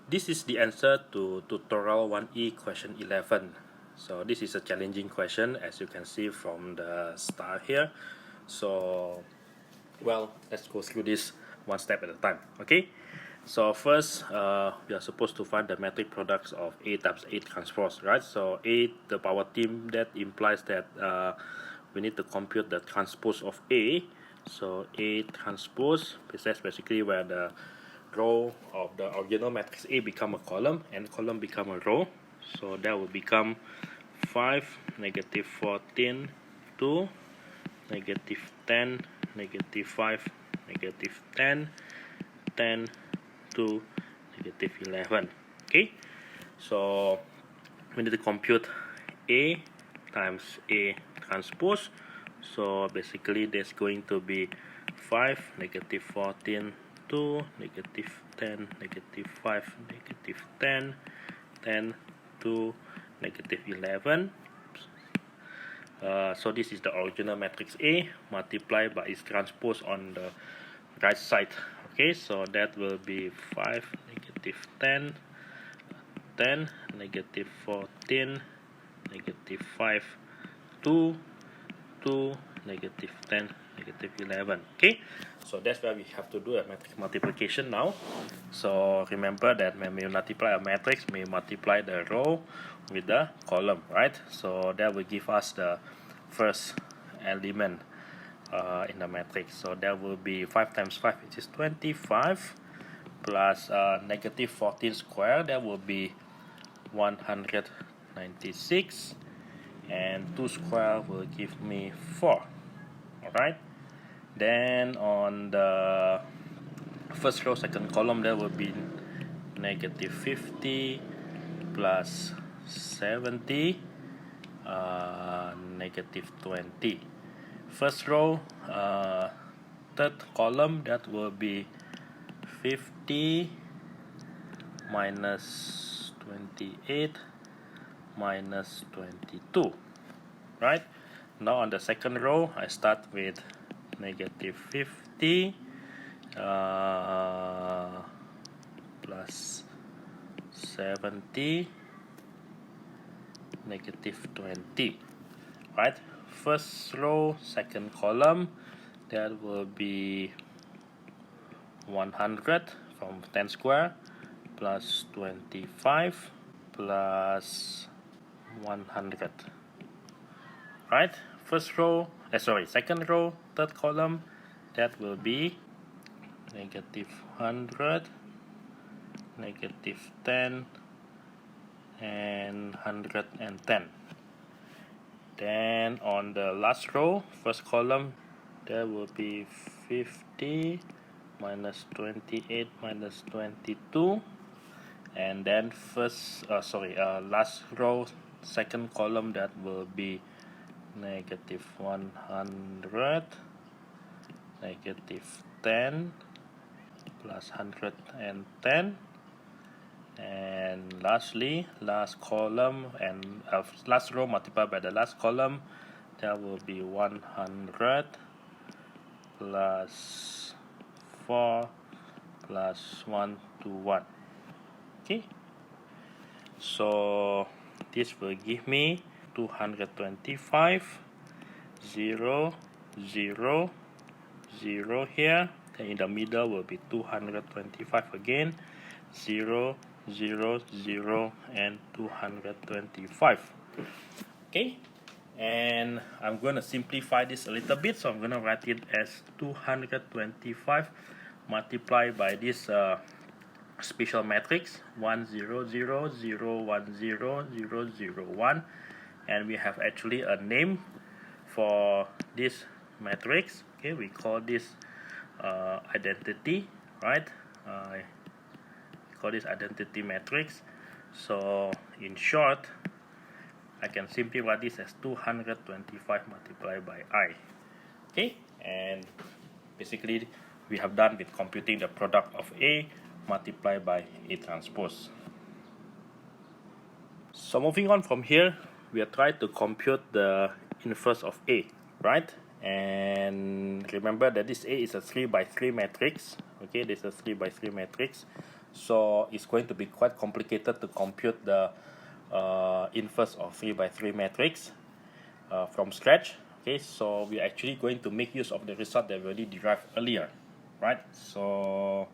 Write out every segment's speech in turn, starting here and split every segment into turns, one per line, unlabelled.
This is the answer to tutorial 1E question 11. So this is a challenging question, as you can see from the star here. So, well, let's go through this one step at a time, okay? So first, we are supposed to find the metric products of A times A transpose, right? So A, the power team, that implies that we need to compute the transpose of A. So A transpose, that's basically where the row of the original matrix A become a column and column become a row. So that will become 5, negative 14, 2, negative 10, negative 5, negative 10, 10, 2, negative 11. Okay, so we need to compute A times A transpose. So basically that's going to be 5, negative 14, 2, negative 10, negative 5, negative 10, 10, 2, negative 11. So this is the original matrix A multiplied by its transpose on the right side. Okay, so that will be 5, negative 10, 10, negative 14, negative 5, 2, 2, negative 10, negative 11. Okay, so that's why we have to do a matrix multiplication now. So remember that when we multiply a matrix, we multiply the row with the column, right? So that will give us the first element in the matrix. So that will be 5 times 5, which is 25, plus negative 14 squared, that will be 196, and 2 square will give me 4. Alright, then on the first row, second column, there will be negative 50 plus 70, negative 20. First row, third column, that will be 50 minus 28 minus 22. Right, now on the second row, I start with negative 50 plus 70, negative 20. Right, first row, second column, that will be 100 from 10 square plus 25 plus 100. Right, first row, second row, third column, that will be negative 100, negative 10, and 110. Then on the last row, first column, there will be 50 minus 28 minus 22, and then last row, second column, that will be negative 100, negative 10 plus 110, and lastly, last column and last row multiplied by the last column, that will be 100 plus 4 plus 121. Okay, so this will give me 225, 0, 0, 0 here. Then in the middle will be 225 again, 0, 0, 0, and 225. Okay, and I'm going to simplify this a little bit, so I'm going to write it as 225 multiplied by this special matrix 1, 0, 0, 0, 1, 0, 0, 0, 1, and we have actually a name for this matrix. Okay, we call this identity, right? We call this identity matrix. So in short, I can simply write this as 225 multiplied by I. Okay, and basically we have done with computing the product of A multiplied by A transpose. So moving on from here, we are trying to compute the inverse of A, right? And remember that this A is a 3 by 3 matrix. Okay, this is a 3 by 3 matrix. so it's going to be quite complicated to compute the inverse of 3 by 3 matrix from scratch. Okay, so we're actually going to make use of the result that we already derived earlier, right? So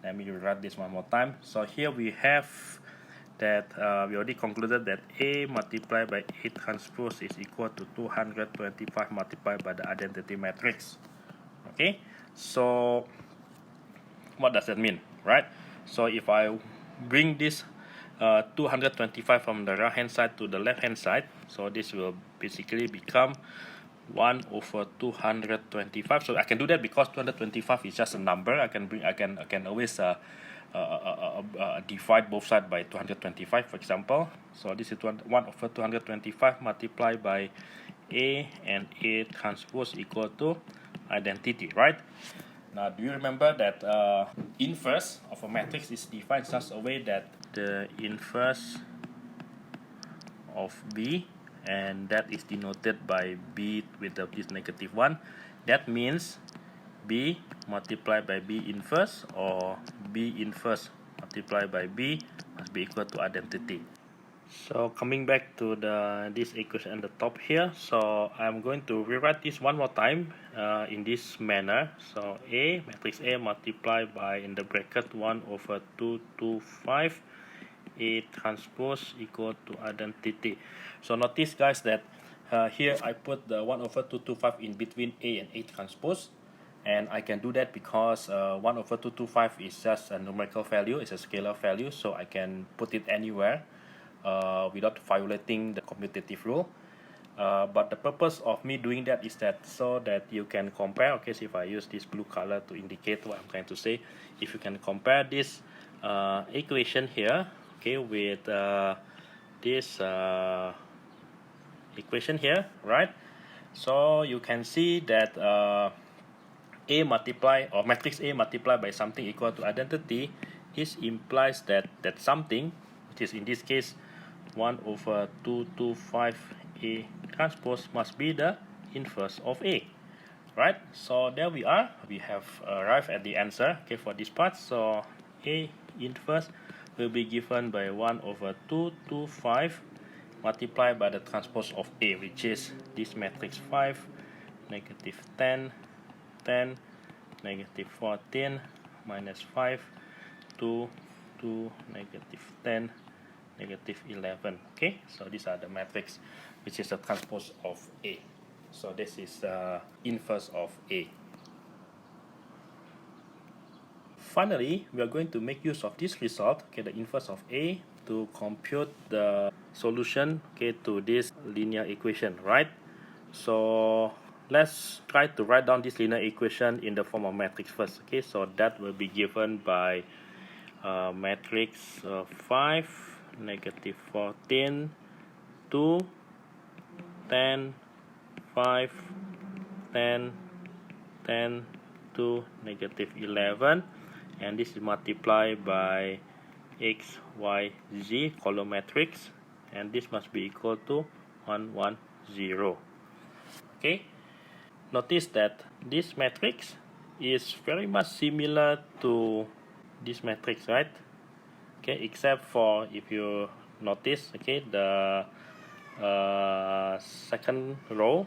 let me rewrite this one more time. So here we have that we already concluded that A multiplied by A transpose is equal to 225 multiplied by the identity matrix. Okay, so what does that mean, right? So if I bring this 225 from the right hand side to the left hand side, so this will basically become 1 over 225. So I can do that because 225 is just a number. I can always divide both sides by 225, for example. So this is 1 over 225 multiplied by A, and A transpose equal to identity, right? Now, do you remember that inverse of a matrix is defined such a way that the inverse of B, and that is denoted by B with this -1. That means B multiplied by B inverse, or B inverse multiplied by B, must be equal to identity. So coming back to this equation at the top here, so I'm going to rewrite this one more time in this manner. So A, matrix A multiplied by, in the bracket, 1 over 225 A transpose equal to identity. So notice, guys, that here I put the 1 over 225 in between A and A transpose, and I can do that because 1 over 225 is just a numerical value, it's a scalar value, so I can put it anywhere without violating the commutative rule. But the purpose of me doing that is that so that you can compare. Okay, so if I use this blue color to indicate what I'm trying to say, if you can compare this equation here, okay, with this equation here, right? So you can see that A multiplied, or matrix A multiplied by something equal to identity, this implies that something, which is in this case 1 over 225 A transpose, must be the inverse of A, right? So there we are, we have arrived at the answer, okay, for this part. So A inverse will be given by 1 over 225 multiplied by the transpose of A, which is this matrix 5, -10, 10, -14, -5, 2, 2, -10, -11. Okay, so these are the matrix which is the transpose of A. So this is the inverse of A. Finally, we are going to make use of this result, okay, the inverse of A, to compute the solution, okay, to this linear equation, right? So let's try to write down this linear equation in the form of matrix first. Okay, so that will be given by matrix 5, -14, 2, 10, 5, 10, 10, 2, -11, and this is multiplied by x, y, z column matrix, and this must be equal to 1, 1, 0. Okay, notice that this matrix is very much similar to this matrix, right? Okay, except for, if you notice, okay, the second row,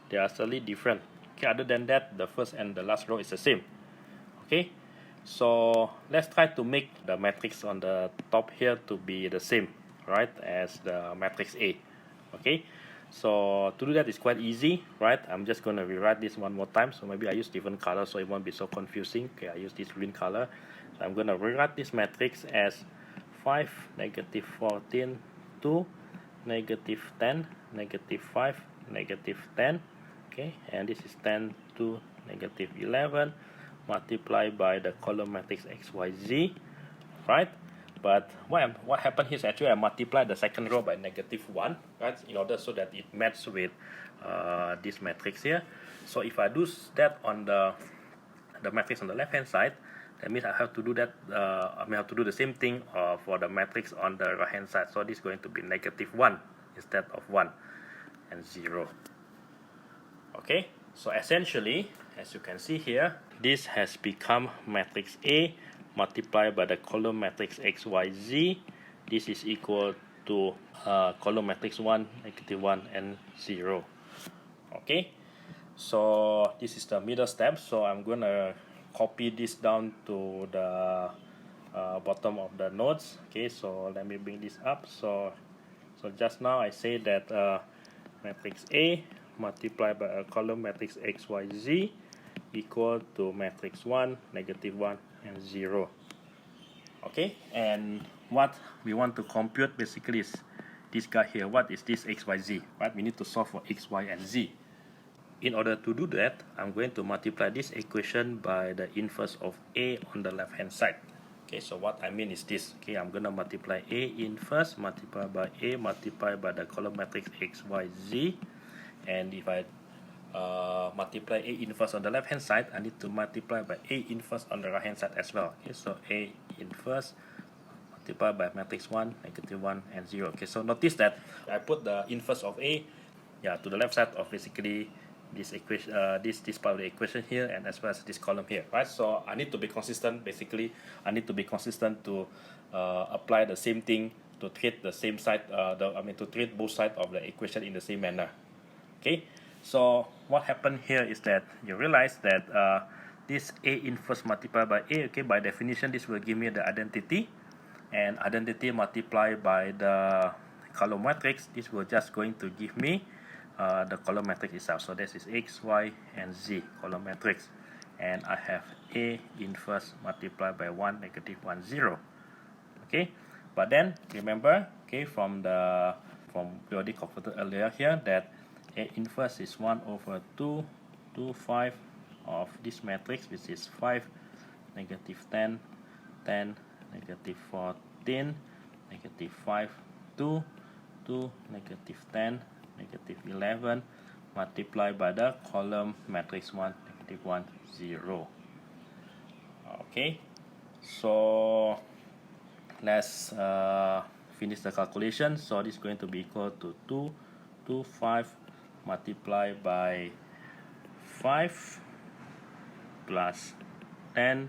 they are slightly different. Okay, other than that, the first and the last row is the same. Okay, so let's try to make the matrix on the top here to be the same, right, as the matrix A. Okay, so to do that is quite easy, right? I'm just going to rewrite this one more time. So maybe I use different color so it won't be so confusing. Okay, I use this green color. So I'm going to rewrite this matrix as 5, -14, 2, -10, -5, -10. Okay, and this is 10 to -11 multiplied by the column matrix x, y, z, right? But what happened here is actually I multiplied the second row by -1, right, in order so that it matches with this matrix here. So if I do that on the matrix on the left hand side, that means I have to do that. I have to do the same thing for the matrix on the right hand side. So this is going to be -1 instead of 1 and 0. Okay, so essentially, as you can see here, this has become matrix A multiplied by the column matrix XYZ. This is equal to column matrix 1, -1, and 0. Okay, so this is the middle step. So I'm gonna copy this down to the bottom of the notes. Okay, so let me bring this up. So just now I say that matrix A multiplied by a column matrix XYZ equal to matrix 1, -1, and 0. Okay, and what we want to compute basically is this guy here. What is this XYZ? Right, we need to solve for X, Y, and Z. In order to do that, I'm going to multiply this equation by the inverse of A on the left hand side. Okay, so what I mean is this. Okay, I'm going to multiply A inverse multiplied by A multiplied by the column matrix X, Y, Z. And if I multiply A inverse on the left hand side, I need to multiply by A inverse on the right hand side as well. Okay, so A inverse multiplied by matrix 1, -1, and 0. Okay, so notice that I put the inverse of A to the left side of basically this equation, this part of the equation here, and as well as this column here, right? So I need to be consistent. Basically, I need to be consistent to apply the same thing, to treat the same side, to treat both sides of the equation in the same manner. Okay, so what happened here is that you realize that this A inverse multiplied by A, okay, by definition this will give me the identity, and identity multiplied by the column matrix, this will just going to give me the column matrix itself. So this is X, Y, and Z column matrix, and I have A inverse multiplied by 1, -1, 0. Okay, but then remember, okay, from we already converted earlier here that A inverse is 1/2, 2, 5 of this matrix, which is 5, -10, 10, -14, -5, 2, 2, -10, -11 multiplied by the column matrix 1, -1, 0. Okay, so let's finish the calculation. So this is going to be equal to 2, 2, 5 multiplied by 5 plus 10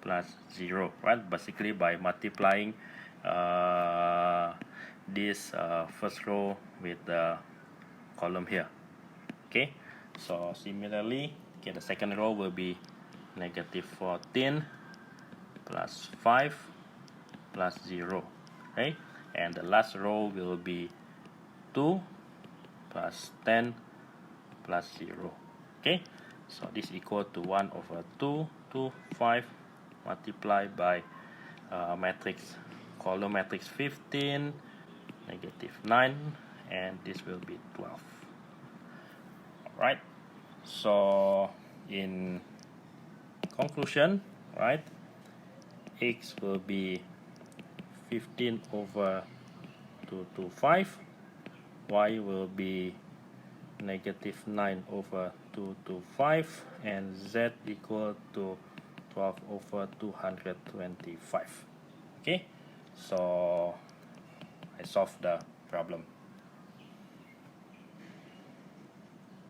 plus 0, right? Basically by multiplying this first row with the column here. Okay, so similarly, okay, the second row will be -14 plus 5 plus 0. Okay, and the last row will be 2 plus 10 plus 0. Okay, so this equal to 1/2, 2, 5 multiplied by matrix, column matrix 15, -9, and this will be 12. Alright, so in conclusion, right, X will be 15/225, Y will be -9/225, and Z equal to 12/225. Okay, so I solved the problem.